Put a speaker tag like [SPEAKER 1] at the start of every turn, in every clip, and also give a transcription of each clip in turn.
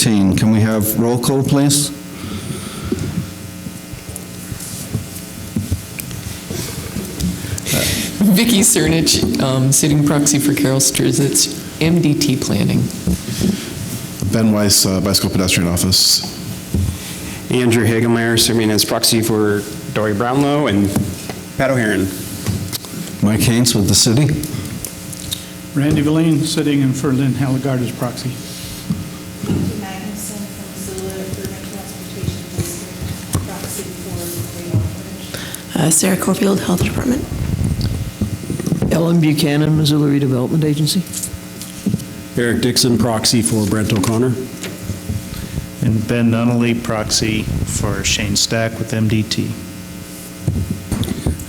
[SPEAKER 1] 18. Can we have roll call, please?
[SPEAKER 2] Vicky Cernich, sitting proxy for Carol Strzicz, MDT Planning.
[SPEAKER 3] Ben Weiss, Bicycle Pedestrian Office.
[SPEAKER 4] Andrew Hagemeyer, serving as proxy for Dory Brownlow and Pat O'Heron.
[SPEAKER 1] Mike Haynes with the city.
[SPEAKER 5] Randy Verlaine, sitting in for Lynn Hallegard as proxy.
[SPEAKER 6] Magnuson from Missoula Urban Transportation District, proxy for Great Oak Ridge.
[SPEAKER 7] Sarah Corfield, Health Department.
[SPEAKER 8] Ellen Buchanan, Missoula Redevelopment Agency.
[SPEAKER 9] Eric Dixon, proxy for Brent O'Connor.
[SPEAKER 5] And Ben Donnelly, proxy for Shane Stack with MDT.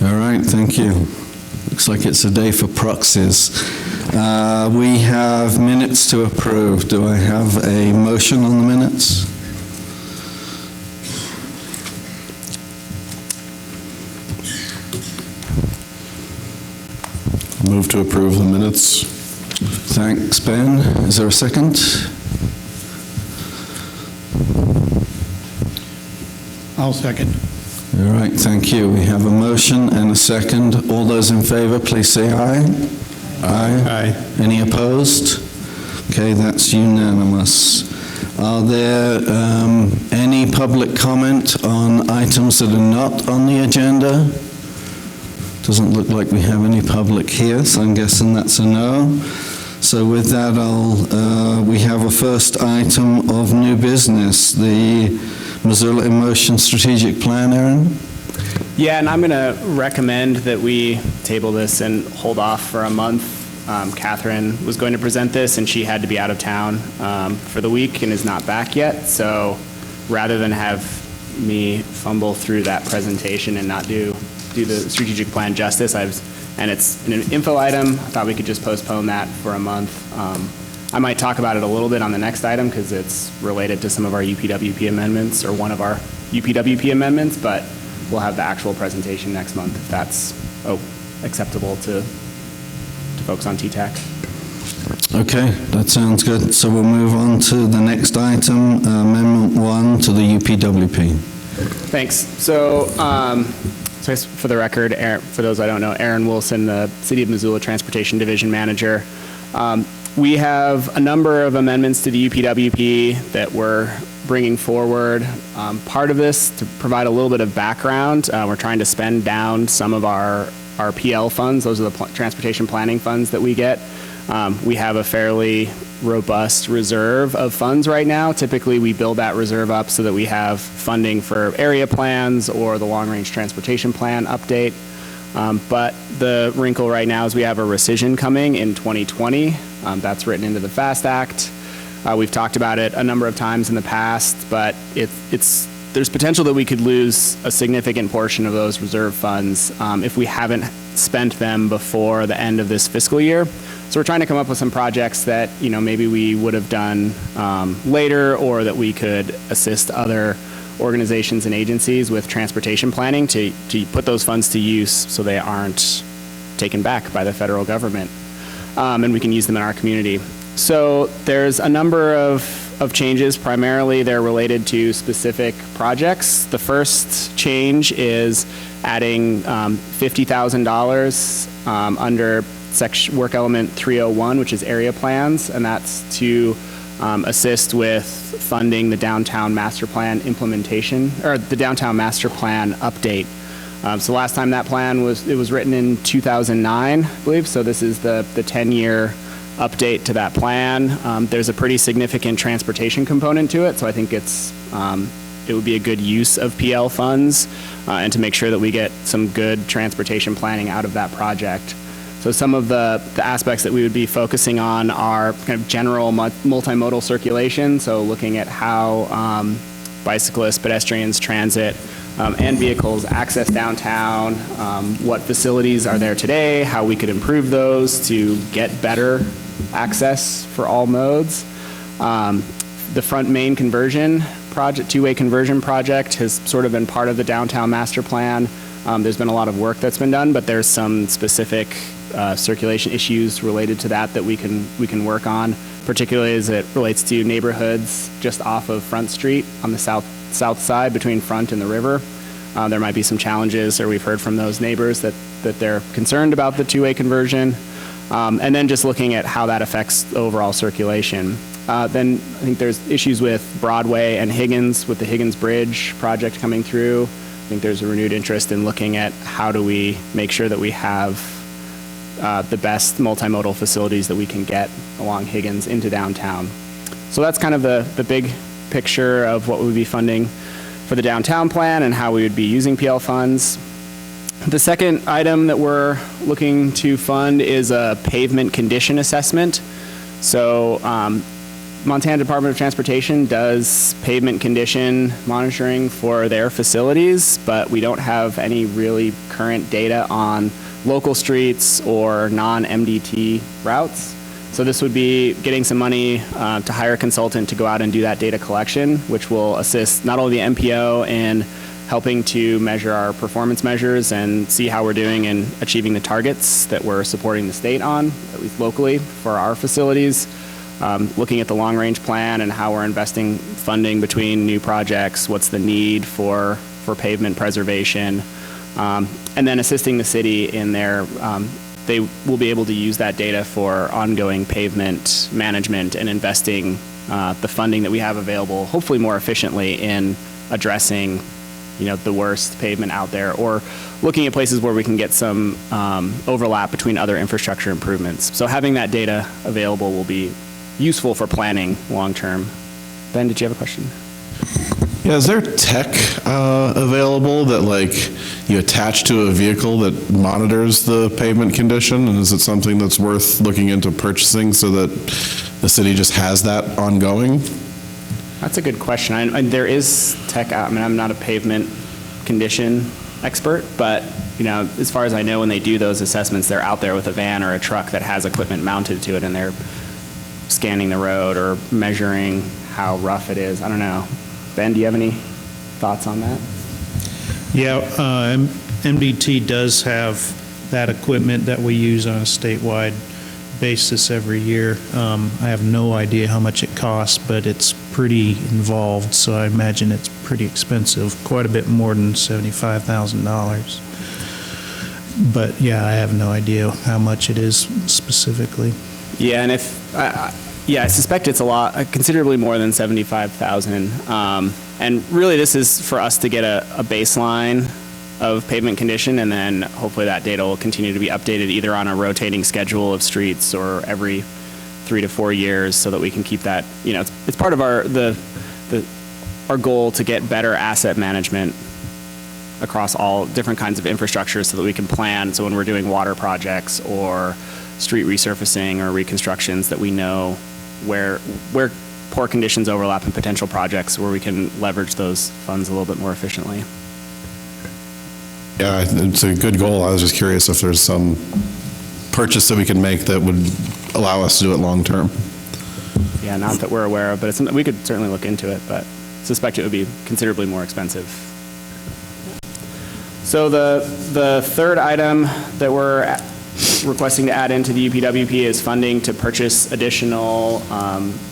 [SPEAKER 1] All right, thank you. Looks like it's a day for proxies. We have minutes to approve. Do I have a motion on the minutes?
[SPEAKER 3] Move to approve the minutes.
[SPEAKER 1] Thanks, Ben. Is there a second?
[SPEAKER 5] I'll second.
[SPEAKER 1] All right, thank you. We have a motion and a second. All those in favor, please say aye. Aye. Any opposed? Okay, that's unanimous. Are there any public comment on items that are not on the agenda? Doesn't look like we have any public here, so I'm guessing that's a no. So with that, we have a first item of new business, the Missoula in Motion Strategic Plan, Aaron?
[SPEAKER 4] Yeah, and I'm going to recommend that we table this and hold off for a month. Catherine was going to present this, and she had to be out of town for the week and is not back yet. So rather than have me fumble through that presentation and not do the strategic plan justice, and it's an info item, I thought we could just postpone that for a month. I might talk about it a little bit on the next item because it's related to some of our UPWP amendments or one of our UPWP amendments, but we'll have the actual presentation next month if that's acceptable to folks on TTAC.
[SPEAKER 1] Okay, that sounds good. So we'll move on to the next item, Amendment 1 to the UPWP.
[SPEAKER 4] Thanks. So, for the record, for those I don't know, Aaron Wilson, the City of Missoula Transportation Division Manager. We have a number of amendments to the UPWP that we're bringing forward. Part of this, to provide a little bit of background, we're trying to spend down some of our PL funds. Those are the transportation planning funds that we get. We have a fairly robust reserve of funds right now. Typically, we build that reserve up so that we have funding for area plans or the long-range transportation plan update. But the wrinkle right now is we have a rescission coming in 2020. That's written into the FAST Act. We've talked about it a number of times in the past, but there's potential that we could lose a significant portion of those reserve funds if we haven't spent them before the end of this fiscal year. So we're trying to come up with some projects that, maybe we would have done later, or that we could assist other organizations and agencies with transportation planning to put those funds to use so they aren't taken back by the federal government, and we can use them in our community. So there's a number of changes. Primarily, they're related to specific projects. The first change is adding $50,000 under work element 301, which is area plans, and that's to assist with funding the downtown master plan implementation, or the downtown master plan update. So last time that plan was written in 2009, I believe. So this is the 10-year update to that plan. There's a pretty significant transportation component to it, so I think it would be a good use of PL funds and to make sure that we get some good transportation planning out of that project. So some of the aspects that we would be focusing on are kind of general multimodal circulation, so looking at how bicyclists, pedestrians, transit, and vehicles access downtown, what facilities are there today, how we could improve those to get better access for all modes. The front main conversion project, two-way conversion project, has sort of been part of the downtown master plan. There's been a lot of work that's been done, but there's some specific circulation issues related to that we can work on. particularly as it relates to neighborhoods just off of Front Street on the south side between Front and the river. There might be some challenges, or we've heard from those neighbors that they're concerned about the two-way conversion. And then just looking at how that affects overall circulation. Then I think there's issues with Broadway and Higgins, with the Higgins Bridge project coming through. I think there's a renewed interest in looking at how do we make sure that we have the best multimodal facilities that we can get along Higgins into downtown. So that's kind of the big picture of what we would be funding for the downtown plan and how we would be using PL funds. The second item that we're looking to fund is a pavement condition assessment. So Montana Department of Transportation does pavement condition monitoring for their facilities, but we don't have any really current data on local streets or non-MDT routes. So this would be getting some money to hire a consultant to go out and do that data collection, which will assist not only the MPO in helping to measure our performance measures and see how we're doing in achieving the targets that we're supporting the state on, at least locally, for our facilities, looking at the long-range plan and how we're investing funding between new projects, what's the need for pavement preservation, and then assisting the city in their, they will be able to use that data for ongoing pavement management and investing the funding that we have available, hopefully more efficiently in addressing the worst pavement out there, or looking at places where we can get some overlap between other infrastructure improvements. So having that data available will be useful for planning long-term. Ben, did you have a question?
[SPEAKER 3] Yeah, is there tech available that you attach to a vehicle that monitors the pavement condition? And is it something that's worth looking into purchasing so that the city just has that ongoing?
[SPEAKER 4] That's a good question. There is tech. I'm not a pavement condition expert, but as far as I know, when they do those assessments, they're out there with a van or a truck that has equipment mounted to it, and they're scanning the road or measuring how rough it is. I don't know. Ben, do you have any thoughts on that?
[SPEAKER 5] Yeah, MDT does have that equipment that we use on a statewide basis every year. I have no idea how much it costs, but it's pretty involved, so I imagine it's pretty expensive, quite a bit more than $75,000. But yeah, I have no idea how much it is specifically.
[SPEAKER 4] Yeah, and I suspect it's considerably more than 75,000. And really, this is for us to get a baseline of pavement condition, and then hopefully that data will continue to be updated either on a rotating schedule of streets or every 3 to 4 years, so that we can keep that. It's part of our goal to get better asset management across all different kinds of infrastructure, so that we can plan. So when we're doing water projects or street resurfacing or reconstructions, that we know where poor conditions overlap in potential projects, where we can leverage those funds a little bit more efficiently.
[SPEAKER 3] Yeah, it's a good goal. I was just curious if there's some purchase that we can make that would allow us to do it long-term.
[SPEAKER 4] Yeah, not that we're aware of, but we could certainly look into it, but suspect it would be considerably more expensive. So the third item that we're requesting to add into the UPWP is funding to purchase additional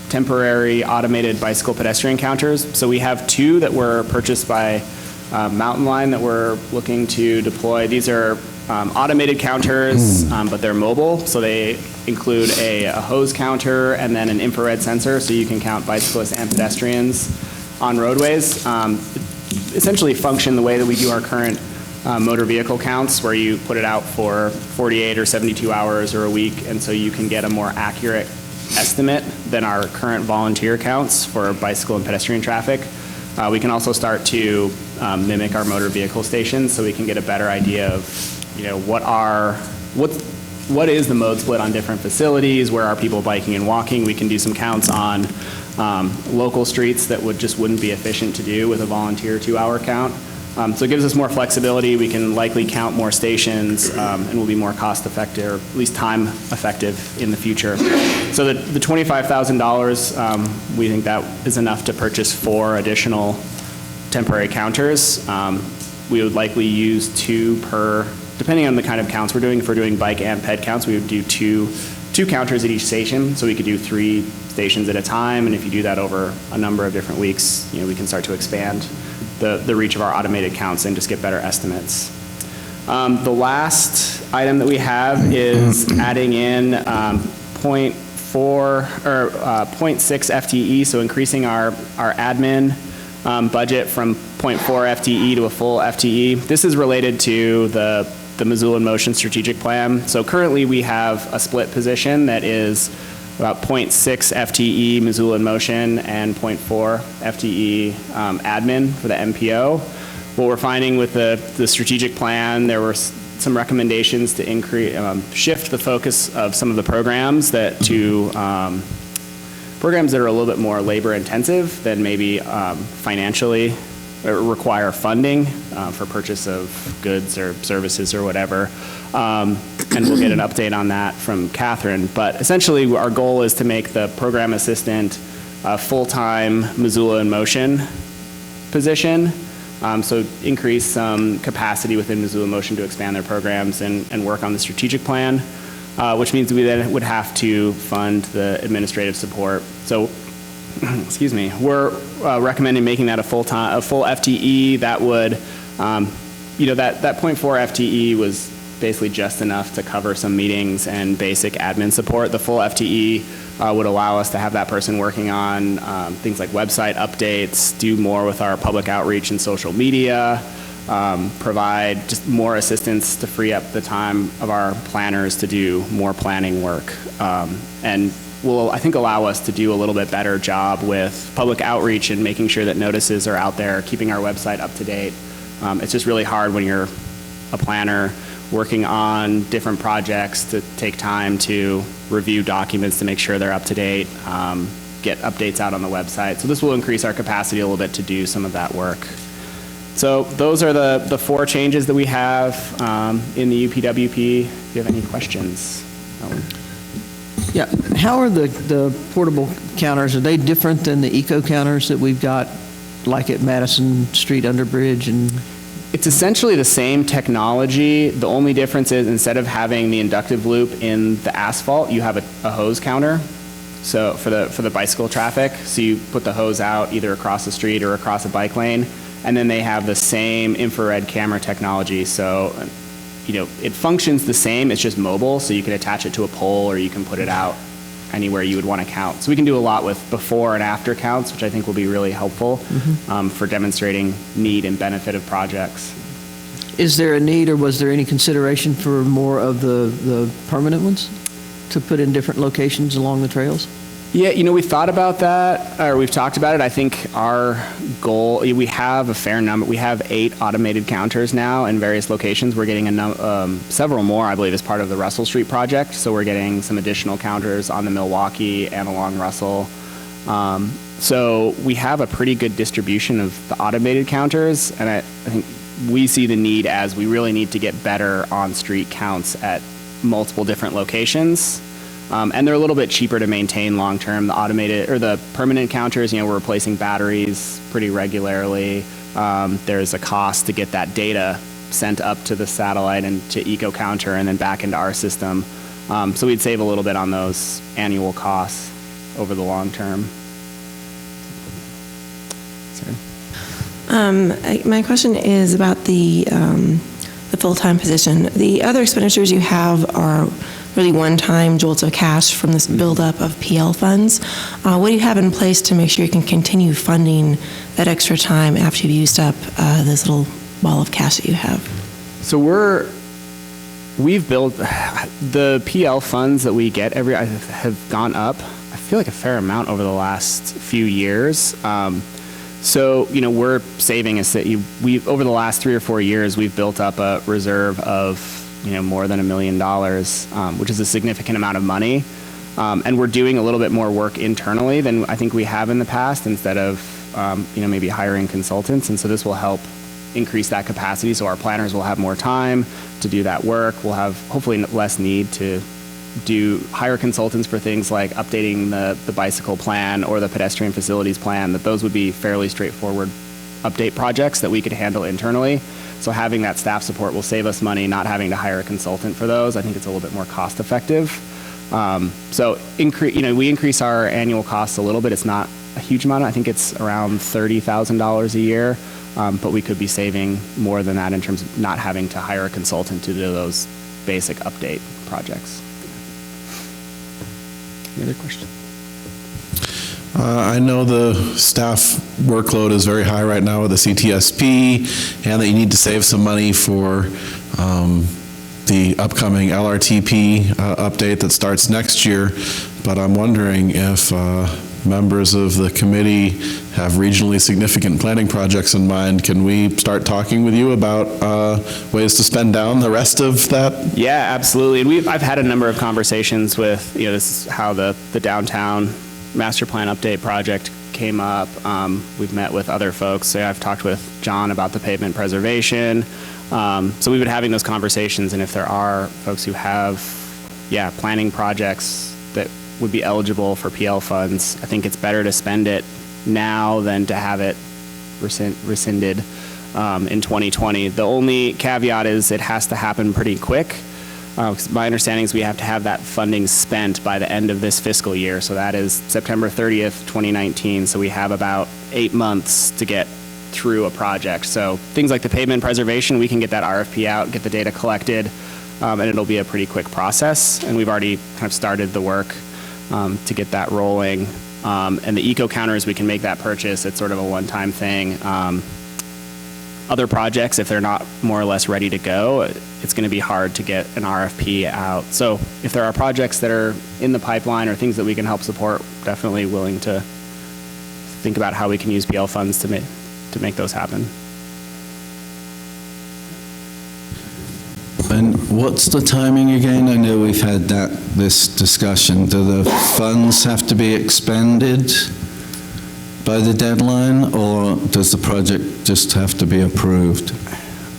[SPEAKER 4] temporary automated bicycle pedestrian counters. So we have 2 that were purchased by Mountain Line that we're looking to deploy. These are automated counters, but they're mobile. So they include a hose counter and then an infrared sensor, so you can count bicyclists and pedestrians on roadways. Essentially function the way that we do our current motor vehicle counts, where you put it out for 48 or 72 hours or a week, and so you can get a more accurate estimate than our current volunteer counts for bicycle and pedestrian traffic. We can also start to mimic our motor vehicle stations, so we can get a better idea of, what is the mode split on different facilities, where are people biking and walking. We can do some counts on local streets that wouldn't be efficient to do with a volunteer 2-hour count. So it gives us more flexibility. We can likely count more stations, and will be more cost effective, or at least time effective in the future. So the $25,000, we think that is enough to purchase 4 additional temporary counters. We would likely use 2 per, depending on the kind of counts we're doing. If we're doing bike and ped counts, we would do two counters at each station, so we could do 3 stations at a time, and if you do that over a number of different weeks, we can start to expand the reach of our automated counts and just get better estimates. The last item that we have is adding in 0.6 FTE, so increasing our admin budget from 0.4 FTE to a full FTE. This is related to the Missoula in Motion strategic plan. So currently we have a split position that is about 0.6 FTE Missoula in Motion and 0.4 FTE admin for the MPO. What we're finding with the strategic plan, there were some recommendations to shift the focus of some of the programs to programs that are a little bit more labor intensive than maybe financially require funding for purchase of goods or services or whatever. And we'll get an update on that from Catherine. But essentially our goal is to make the program assistant a full-time Missoula in Motion position. So increase some capacity within Missoula in Motion to expand their programs and work on the strategic plan, which means we then would have to fund the administrative support. So, excuse me, we're recommending making that a full FTE. That would, that 0.4 FTE was basically just enough to cover some meetings and basic admin support. The full FTE would allow us to have that person working on things like website updates, do more with our public outreach and social media, provide just more assistance to free up the time of our planners to do more planning work, and will, I think, allow us to do a little bit better job with public outreach and making sure that notices are out there, keeping our website up to date. It's just really hard when you're a planner working on different projects to take time to review documents to make sure they're up to date, get updates out on the website. So this will increase our capacity a little bit to do some of that work. So those are the 4 changes that we have in the UPWP. If you have any questions.
[SPEAKER 8] Yeah, how are the portable counters, are they different than the eco counters that we've got, like at Madison Street Underbridge? And
[SPEAKER 4] it's essentially the same technology. The only difference is instead of having the inductive loop in the asphalt, you have a hose counter. So for the bicycle traffic, so you put the hose out either across the street or across a bike lane, and then they have the same infrared camera technology. So, it functions the same. It's just mobile, so you can attach it to a pole or you can put it out anywhere you would want to count. So we can do a lot with before and after counts, which I think will be really helpful for demonstrating need and benefit of projects.
[SPEAKER 8] is there a need, or was there any consideration for more of the permanent ones to put in different locations along the trails?
[SPEAKER 4] Yeah, we thought about that, or we've talked about it. I think our goal, we have a fair number. We have 8 automated counters now in various locations. We're getting several more, I believe, as part of the Russell Street project. So we're getting some additional counters on the Milwaukee and along Russell. So we have a pretty good distribution of the automated counters, and I think we see the need as we really need to get better on-street counts at multiple different locations. And they're a little bit cheaper to maintain long-term. The automated or the permanent counters, we're replacing batteries pretty regularly. There's a cost to get that data sent up to the satellite and to EcoCounter and then back into our system. So we'd save a little bit on those annual costs over the long term. Sorry.
[SPEAKER 7] My question is about the full-time position. The other expenditures you have are really one-time jolts of cash from this buildup of PL funds. What do you have in place to make sure you can continue funding that extra time after you've used up this little ball of cash that you have?
[SPEAKER 4] So we've built the PL funds that we get have gone up, I feel like a fair amount over the last few years. So, we're saving over the last 3 or 4 years, we've built up a reserve of more than $1 million, which is a significant amount of money. And we're doing a little bit more work internally than I think we have in the past, instead of, maybe hiring consultants. And so this will help increase that capacity. So our planners will have more time to do that work. We'll have hopefully less need to hire consultants for things like updating the bicycle plan or the pedestrian facilities plan, that those would be fairly straightforward update projects that we could handle internally. So having that staff support will save us money, not having to hire a consultant for those. I think it's a little bit more cost effective. So we increase our annual costs a little bit. It's not a huge amount. I think it's around $30,000 a year, but we could be saving more than that in terms of not having to hire a consultant to do those basic update projects. Any other questions?
[SPEAKER 3] I know the staff workload is very high right now with the CTSP, and that you need to save some money for the upcoming LRTP update that starts next year. But I'm wondering if members of the committee have regionally significant planning projects in mind. Can we start talking with you about ways to spend down the rest of that?
[SPEAKER 4] Yeah, absolutely. And I've had a number of conversations with, this is how the downtown master plan update project came up. We've met with other folks. So I've talked with John about the pavement preservation. So we've been having those conversations, and if there are folks who have, planning projects that would be eligible for PL funds, I think it's better to spend it now than to have it rescinded in 2020. The only caveat is it has to happen pretty quick. 'Cause my understanding is we have to have that funding spent by the end of this fiscal year. So that is September 30th, 2019. So we have about 8 months to get through a project. So things like the pavement preservation, we can get that RFP out, get the data collected, and it'll be a pretty quick process. And we've already kind of started the work to get that rolling. And the eco counters, we can make that purchase. It's sort of a one-time thing. Other projects, if they're not more or less ready to go, it's going to be hard to get an RFP out. So if there are projects that are in the pipeline or things that we can help support, definitely willing to think about how we can use PL funds to make those happen.
[SPEAKER 1] And what's the timing again? I know we've had this discussion. Do the funds have to be expended by the deadline, or does the project just have to be approved?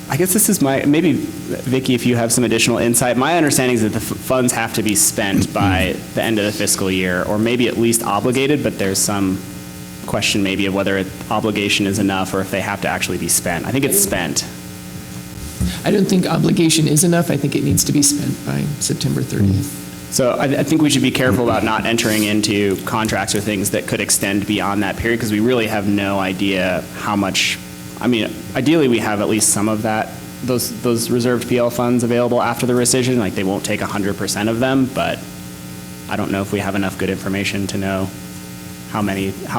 [SPEAKER 4] I guess this is maybe Vicki, if you have some additional insight. My understanding is that the funds have to be spent by the end of the fiscal year, or maybe at least obligated, but there's some question maybe of whether obligation is enough or if they have to actually be spent. I think it's spent.
[SPEAKER 2] I don't think obligation is enough. I think it needs to be spent by September 30th.
[SPEAKER 4] So I think we should be careful about not entering into contracts or things that could extend beyond that period, because we really have no idea how much. I mean, ideally we have at least some of those reserved PL funds available after the rescission. Like, they won't take 100% of them, but I don't know if we have enough good information to know how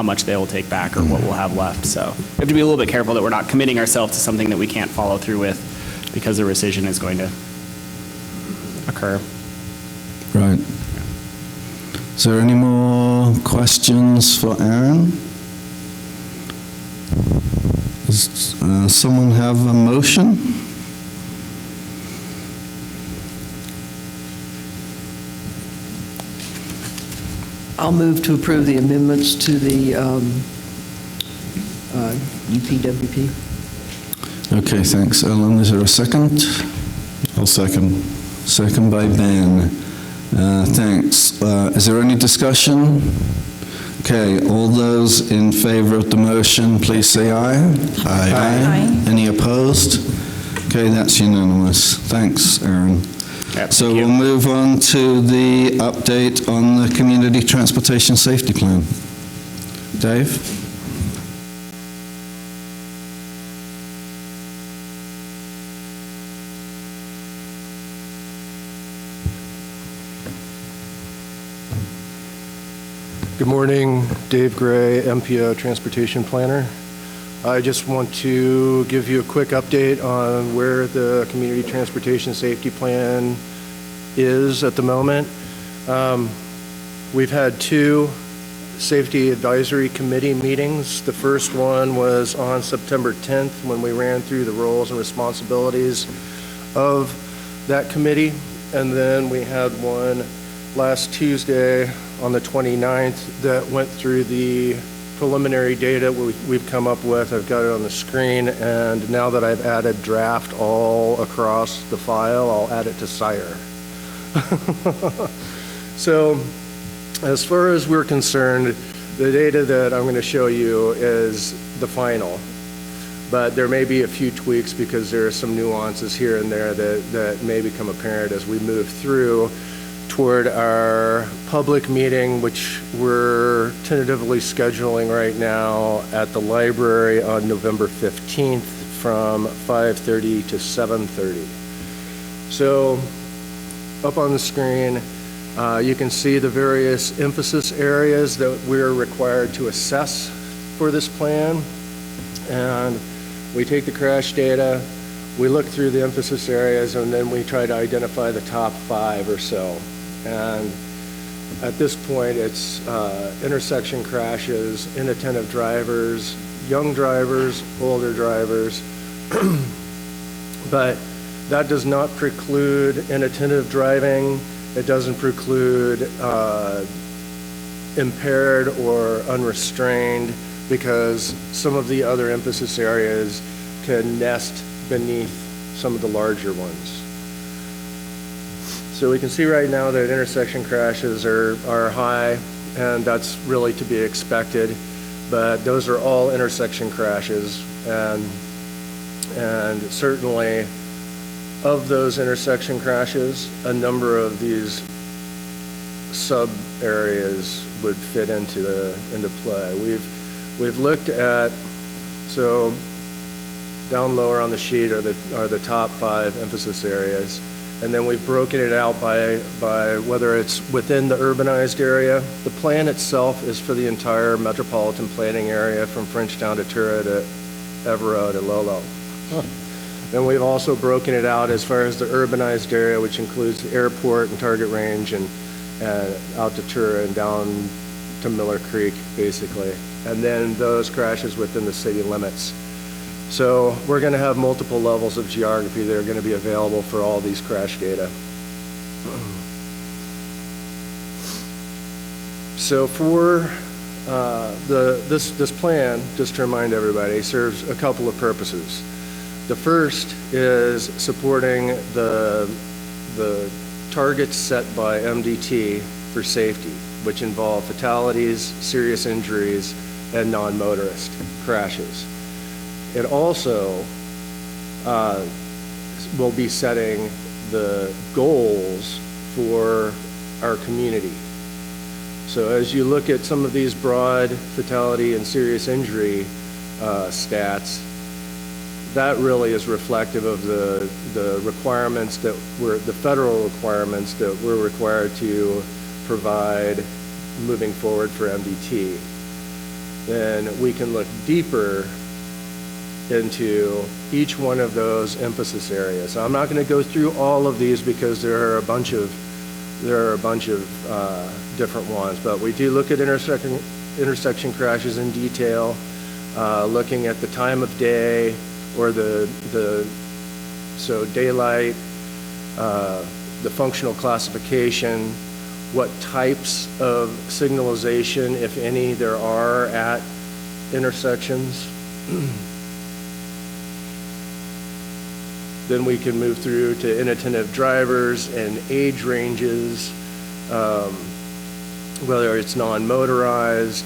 [SPEAKER 4] much they will take back or what we'll have left. So we have to be a little bit careful that we're not committing ourselves to something that we can't follow through with because the rescission is going to occur.
[SPEAKER 1] Right. Is there any more questions for Aaron? Does someone have a motion?
[SPEAKER 8] I'll move to approve the amendments to the UPWP.
[SPEAKER 1] Okay, thanks, Ellen. Is there a second?
[SPEAKER 3] I'll second.
[SPEAKER 1] Second by Ben. Thanks. Is there any discussion? Okay, all those in favor of the motion, please say aye. Aye. Any opposed? Okay, that's unanimous. Thanks, Aaron.
[SPEAKER 4] Yep,
[SPEAKER 1] So
[SPEAKER 4] thank you.
[SPEAKER 1] we'll move on to the update on the Community Transportation Safety Plan. Dave?
[SPEAKER 10] Good morning, Dave Gray, MPO Transportation Planner. I just want to give you a quick update on where the Community Transportation Safety Plan is at the moment. We've had 2 Safety Advisory Committee meetings. The first one was on September 10th when we ran through the roles and responsibilities of that committee. And then we had one last Tuesday on the 29th that went through the preliminary data we've come up with. I've got it on the screen, and now that I've added draft all across the file, I'll add it to Sire. So as far as we're concerned, the data that I'm going to show you is the final, but there may be a few tweaks because there are some nuances here and there that may become apparent as we move through. toward our public meeting, which we're tentatively scheduling right now at the library on November 15th from 5:30 to 7:30. So up on the screen, you can see the various emphasis areas that we're required to assess for this plan. And we take the crash data, we look through the emphasis areas, and then we try to identify the top 5 or so. And at this point, it's intersection crashes, inattentive drivers, young drivers, older drivers. But that does not preclude inattentive driving. It doesn't preclude impaired or unrestrained, because some of the other emphasis areas can nest beneath some of the larger ones. So we can see right now that intersection crashes are high, and that's really to be expected, but those are all intersection crashes, and certainly of those intersection crashes, a number of these sub areas would fit into play. We've looked at, so down lower on the sheet are the top 5 emphasis areas, and then we've broken it out by whether it's within the urbanized area. The plan itself is for the entire metropolitan planning area from Frenchtown to Tura to Evero to Lolo. Then we've also broken it out as far as the urbanized area, which includes the airport and Target Range and out to Tura and down to Miller Creek, basically. And then those crashes within the city limits. So we're going to have multiple levels of geography that are going to be available for all these crash data. So for this plan, just to remind everybody, serves a couple of purposes. The first is supporting the targets set by MDT for safety, which involve fatalities, serious injuries, and non-motorist crashes. It also will be setting the goals for our community. So as you look at some of these broad fatality and serious injury stats, that really is reflective of the requirements that the federal requirements that we're required to provide moving forward for MDT. Then we can look deeper into each one of those emphasis areas. So I'm not going to go through all of these because there are a bunch of different ones, but we do look at intersection crashes in detail, looking at the time of day, or so daylight, the functional classification, what types of signalization, if any, there are at intersections. Then we can move through to inattentive drivers and age ranges, whether it's non-motorized.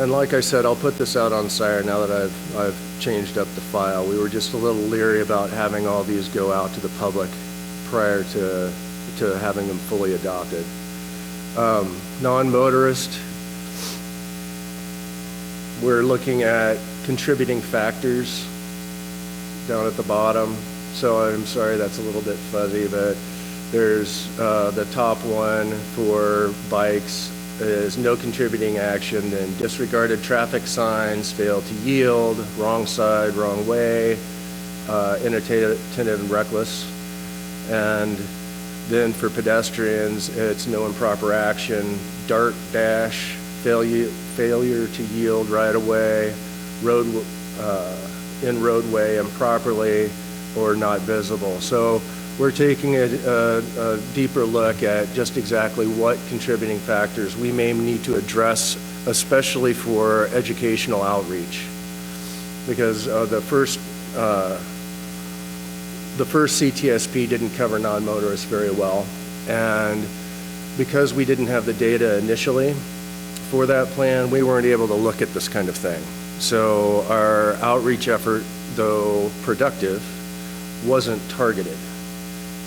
[SPEAKER 10] And like I said, I'll put this out on Sire now that I've changed up the file. We were just a little leery about having all these go out to the public prior to having them fully adopted. Non-motorist, we're looking at contributing factors down at the bottom. So I'm sorry that's a little bit fuzzy, but there's the top one for bikes is no contributing action, then disregarded traffic signs, failed to yield, wrong side, wrong way, inattentive and reckless. And then for pedestrians, it's no improper action, dart dash, failure to yield right away, in roadway improperly, or not visible. So we're taking a deeper look at just exactly what contributing factors we may need to address, especially for educational outreach. Because the first CTSP didn't cover non-motorists very well. And because we didn't have the data initially for that plan, we weren't able to look at this kind of thing. So our outreach effort, though productive, wasn't targeted.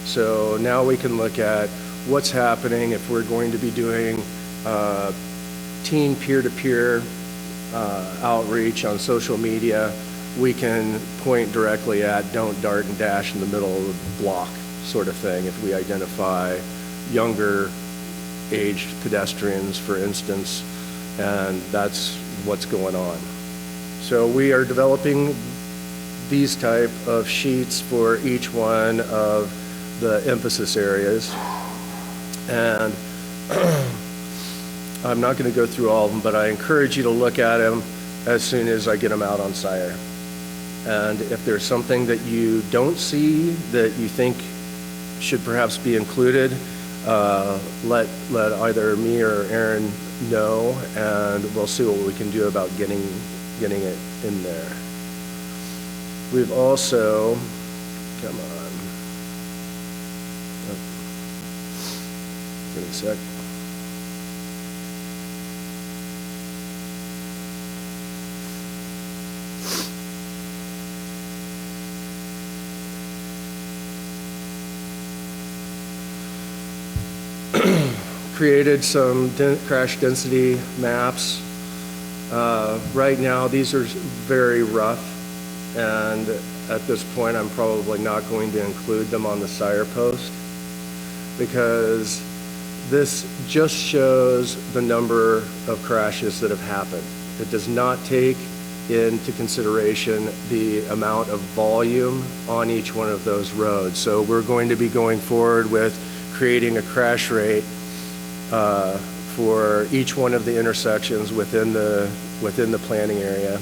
[SPEAKER 10] So now we can look at what's happening if we're going to be doing teen peer-to-peer outreach on social media. We can point directly at don't dart and dash in the middle of the block sort of thing if we identify younger aged pedestrians, for instance, and that's what's going on. So we are developing these type of sheets for each one of the emphasis areas. And I'm not going to go through all of them, but I encourage you to look at them as soon as I get them out on Sire. And if there's something that you don't see that you think should perhaps be included, let either me or Aaron know, and we'll see what we can do about getting it in there. We've also, come on, give me a sec. Created some crash density maps. Right now, these are very rough, and at this point, I'm probably not going to include them on the Sire post because this just shows the number of crashes that have happened. It does not take into consideration the amount of volume on each one of those roads. So we're going to be going forward with creating a crash rate for each one of the intersections within the planning area.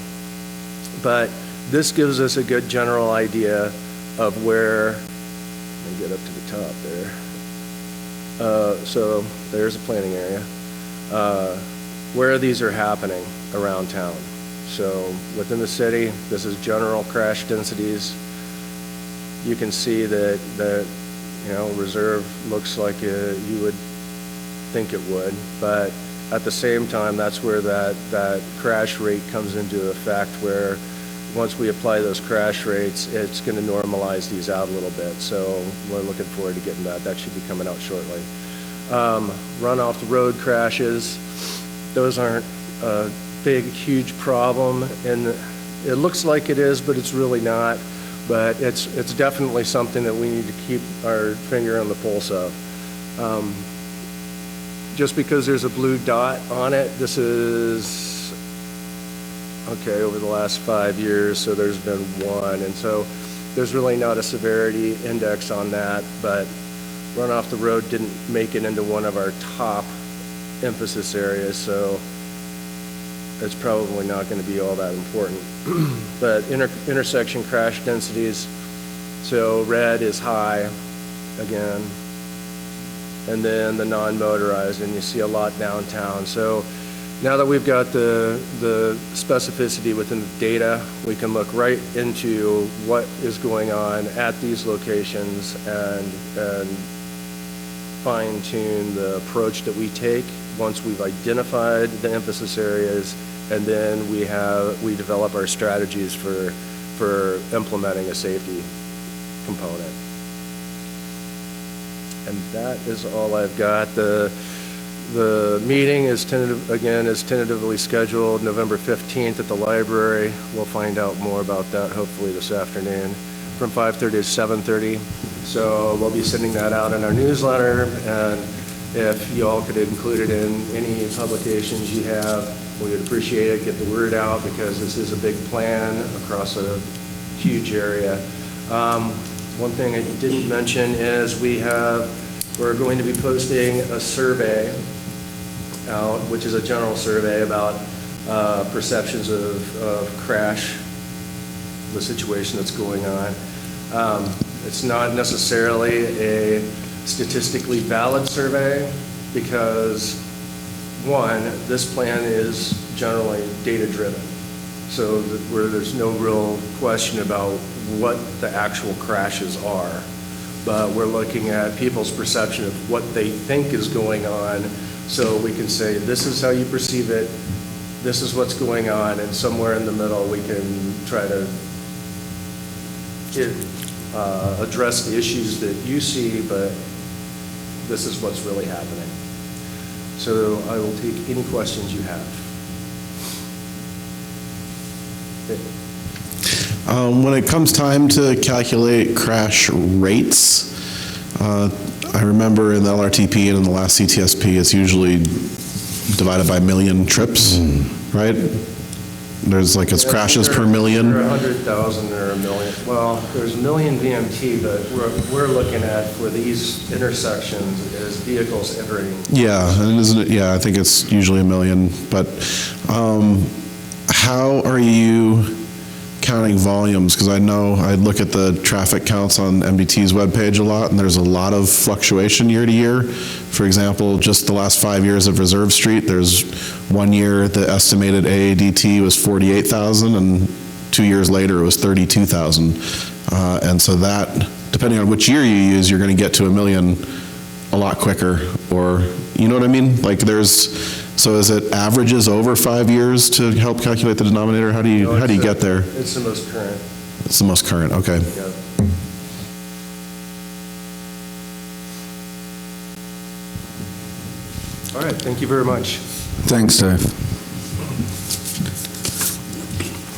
[SPEAKER 10] But this gives us a good general idea of where, let me get up to the top there. So there's a planning area, where these are happening around town. So within the city, this is general crash densities. You can see that Reserve looks like you would think it would, but at the same time, that's where that crash rate comes into effect, where once we apply those crash rates, it's going to normalize these out a little bit. So we're looking forward to getting that. That should be coming out shortly. Run off the road crashes, those aren't a big, huge problem, and it looks like it is, but it's really not. But it's definitely something that we need to keep our finger on the pulse of. Just because there's a blue dot on it, this is, okay, over the last 5 years, so there's been one. And so there's really not a severity index on that, but run off the road didn't make it into one of our top emphasis areas, so it's probably not going to be all that important. But intersection crash densities, so red is high again, and then the non-motorized, and you see a lot downtown. So now that we've got the specificity within the data, we can look right into what is going on at these locations and fine-tune the approach that we take once we've identified the emphasis areas, and then we develop our strategies for implementing a safety component. And that is all I've got. The meeting is tentatively scheduled November 15th at the library. We'll find out more about that hopefully this afternoon from 5:30 to 7:30. So we'll be sending that out in our newsletter, and if you all could include it in any publications you have, we would appreciate it. Get the word out because this is a big plan across a huge area. One thing I didn't mention is we're going to be posting a survey out, which is a general survey about perceptions of crash, the situation that's going on. It's not necessarily a statistically valid survey because, one, this plan is generally data-driven. So where there's no real question about what the actual crashes are, but we're looking at people's perception of what they think is going on, so we can say, this is how you perceive it, this is what's going on, and somewhere in the middle we can try to address the issues that you see, but this is what's really happening. So I will take any questions you have.
[SPEAKER 3] When it comes time to calculate crash rates, I remember in the LRTP and in the last CTSP, it's usually divided by million trips, right? There's like, it's crashes per million.
[SPEAKER 10] There are 100,000 or a million. Well, there's a million VMT, but we're looking at for these intersections as vehicles entering.
[SPEAKER 3] Yeah, and isn't it, yeah, I think it's usually a million, but how are you counting volumes? Because I know I look at the traffic counts on MDT's webpage a lot, and there's a lot of fluctuation year to year. For example, just the last 5 years of Reserve Street, there's 1 year the estimated AADT was 48,000, and 2 years later it was 32,000. And so that, depending on which year you use, you're going to get to a million a lot quicker, or, you know what I mean? Like so is it averages over 5 years to help calculate the denominator? How do you get there?
[SPEAKER 10] It's the most current.
[SPEAKER 3] It's the most current, okay.
[SPEAKER 10] Yeah. All right, thank you very much.
[SPEAKER 1] Thanks, Dave.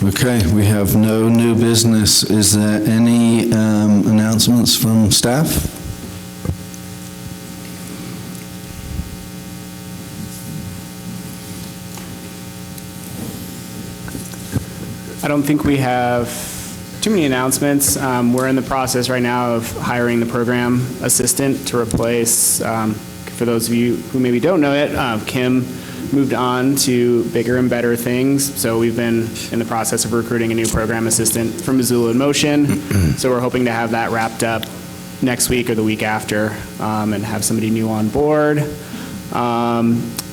[SPEAKER 1] Okay, we have no new business. Is there any announcements from staff?
[SPEAKER 4] I don't think we have too many announcements. We're in the process right now of hiring the program assistant to replace, for those of you who maybe don't know it, Kim moved on to bigger and better things. So we've been in the process of recruiting a new program assistant from Missoula in Motion. So we're hoping to have that wrapped up next week or the week after, and have somebody new on board.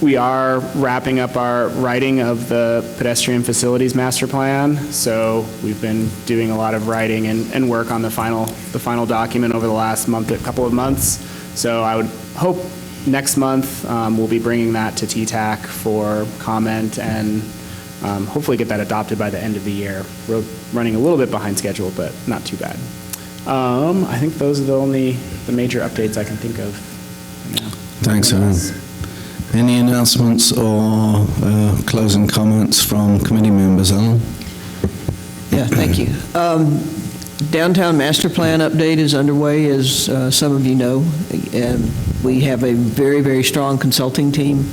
[SPEAKER 4] We are wrapping up our writing of the pedestrian facilities master plan. So we've been doing a lot of writing and work on the final document over the last couple of months. So I would hope next month we'll be bringing that to TTAC for comment and hopefully get that adopted by the end of the year. We're running a little bit behind schedule, but not too bad. I think those are the major updates I can think of right now.
[SPEAKER 1] Thanks, Aaron. Any announcements or closing comments from committee members, Alan?
[SPEAKER 8] Yeah, thank you. Downtown master plan update is underway, as some of you know. And we have a very, very strong consulting team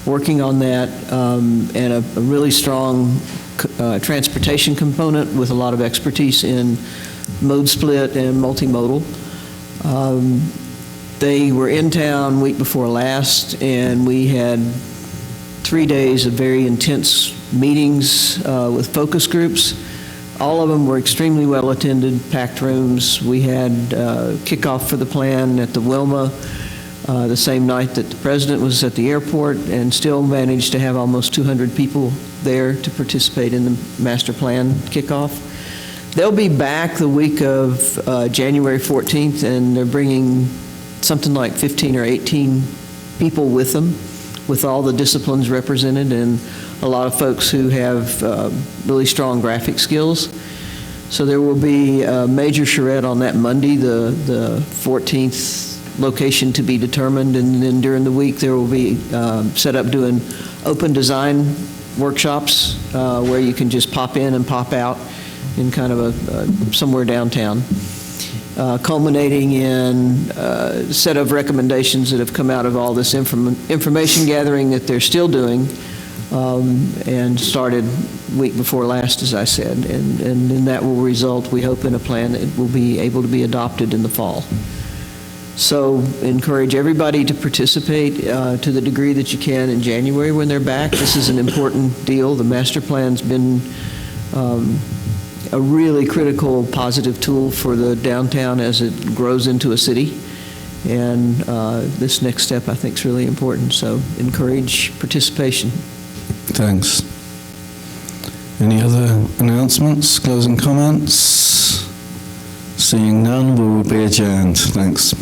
[SPEAKER 8] working on that, and a really strong transportation component with a lot of expertise in mode split and multimodal. They were in town week before last, and we had 3 days of very intense meetings with focus groups. All of them were extremely well attended, packed rooms. We had kickoff for the plan at the Wilma the same night that the president was at the airport, and still managed to have almost 200 people there to participate in the master plan kickoff. They'll be back the week of January 14th, and they're bringing something like 15 or 18 people with them, with all the disciplines represented, and a lot of folks who have really strong graphic skills. So there will be a major charrette on that Monday, the 14th, location to be determined, and then during the week there will be set up doing open design workshops where you can just pop in and pop out in kind of somewhere downtown. Culminating in a set of recommendations that have come out of all this information gathering that they're still doing, and started week before last, as I said, and then that will result, we hope, in a plan that will be able to be adopted in the fall. So encourage everybody to participate to the degree that you can in January when they're back. This is an important deal. The master plan's been a really critical, positive tool for the downtown as it grows into a city. And this next step, I think, is really important. So encourage participation.
[SPEAKER 1] Thanks. Any other announcements, closing comments? Seeing none, we will be adjourned. Thanks.